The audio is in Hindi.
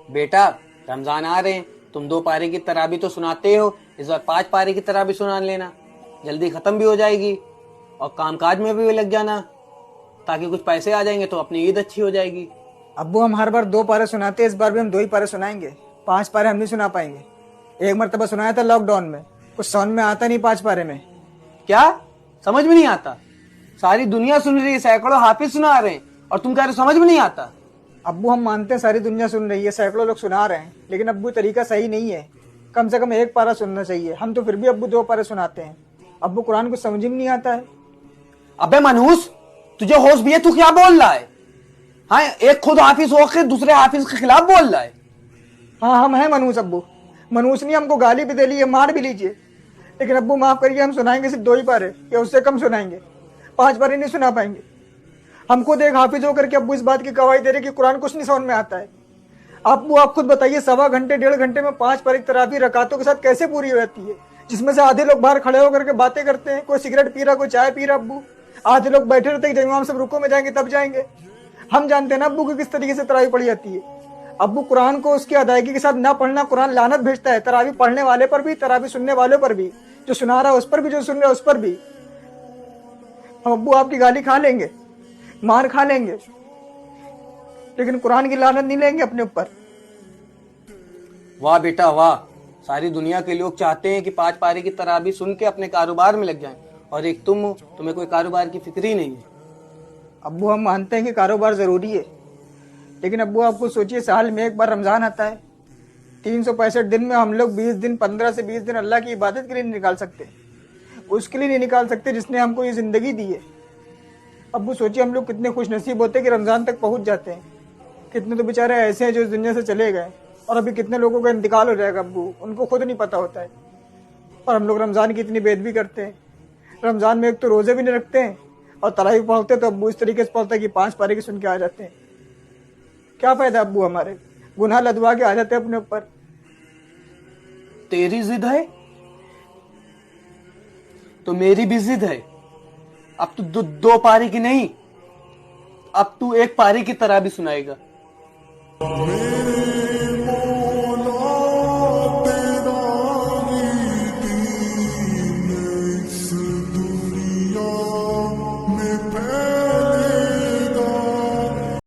बेटा, रमजान आ रहे हैं, तुम 2 पारी की तराबी तो सुनाते हो, इस बार 5 पारी की तराबी सुना लेना। जल्दी खत्म भी हो जाएगी और कामकाज में भी लग जाना, ताकि कुछ पैसे आ जाएंगे तो अपनी ईद अच्छी हो जाएगी। अब्बू हम हर बार 2 पारे सुनाते हैं, इस बार भी हम 2 ही पारे सुनाएंगे। 5 पारे हम नहीं सुना पाएंगे। एक मरतबा सुनाया था लॉकडाउन में, कुछ समझ में आता नहीं 5 पारे में। क्या समझ में नहीं आता? सारी दुनिया सुन रही है, सैकड़ों हाफिज सुना रहे हैं और तुम कह रहे हो समझ में नहीं आता। अब्बू हम मानते हैं सारी दुनिया सुन रही है, सैकड़ों लोग सुना रहे हैं, लेकिन अब्बू तरीका सही नहीं है। कम से कम 1 पारा सुनना चाहिए। हम तो फिर भी अब्बू 2 पारे सुनाते हैं। अब्बू कुरान को समझ ही नहीं आता है। अबे मनहूस, तुझे होश भी है? तू क्या बोल रहा है? हाँ, एक खुद हाफिज होकर दूसरे हाफिज के खिलाफ बोल रहा है। हाँ हम हैं मनहूस अब्बू। मनहूस नहीं, हमको गाली भी दे लीजिए, मार भी लीजिए, लेकिन अब्बू माफ करिए, हम सुनाएंगे सिर्फ 2 ही पारे या उससे कम सुनाएंगे। 5 पारे नहीं सुना पाएंगे। हम खुद एक हाफिज होकर के अब्बू इस बात की गवाही दे रहे कि कुरान कुछ नहीं समझ में आता है। अब्बू आप खुद बताइए, 1.25 घंटे 1.5 घंटे में 5 पारी तराबी रकातों के साथ कैसे पूरी हो जाती है, जिसमें से आधे लोग बाहर खड़े होकर के बातें करते हैं, कोई सिगरेट पी रहा, कोई चाय पी रहा। अब्बू आधे लोग बैठे रहते हैं जब इमाम सब रुको में जाएंगे तब जाएंगे। हम जानते हैं ना अब्बू की किस तरीके से तरावी पढ़ी जाती है। अब्बू कुरान को उसकी अदायगी के साथ ना पढ़ना, कुरान लानत भेजता है, तरावी पढ़ने वाले पर भी, तरावी सुनने वाले पर भी, जो सुना रहा है उस पर भी, जो सुन रहा है उस पर भी। हम अब्बू आपकी गाली खा लेंगे, मार खा लेंगे, लेकिन कुरान की लानत नहीं लेंगे अपने ऊपर। वाह बेटा वाह, सारी दुनिया के लोग चाहते हैं कि 5 पारी की तराबी सुन के अपने कारोबार में लग जाएं, और एक तुम हो, तुम्हें कोई कारोबार की फिक्र ही नहीं है। अब्बू हम मानते हैं कि कारोबार जरूरी है, लेकिन अब्बू आपको सोचिए, साल में 1 बार रमजान आता है। 365 दिन में हम लोग 20 दिन, 15 से 20 दिन अल्लाह की इबादत के लिए नहीं निकाल सकते। उसके लिए नहीं निकाल सकते जिसने हमको ये जिंदगी दी है। अब्बू सोचिए, हम लोग कितने खुश नसीब होते हैं कि रमजान तक पहुंच जाते हैं। कितने तो बेचारे ऐसे हैं जो इस दुनिया से चले गए, और अभी कितने लोगों का इंतकाल हो जाएगा अब्बू, उनको खुद नहीं पता होता है। और हम लोग रमजान की इतनी बेदबी करते हैं। रमजान में एक तो रोजे भी नहीं रखते हैं, और तरावी पढ़ते तो अब्बू इस तरीके से पढ़ता है कि 5 पारे की सुन के आ जाते हैं। क्या फायदा अब्बू, हमारे गुनाह लदवा के आ जाते हैं अपने ऊपर। तेरी जिद है तो मेरी भी जिद है। अब तू 2 पारी की नहीं, अब तू 1 पारी की तराबी सुनाएगा।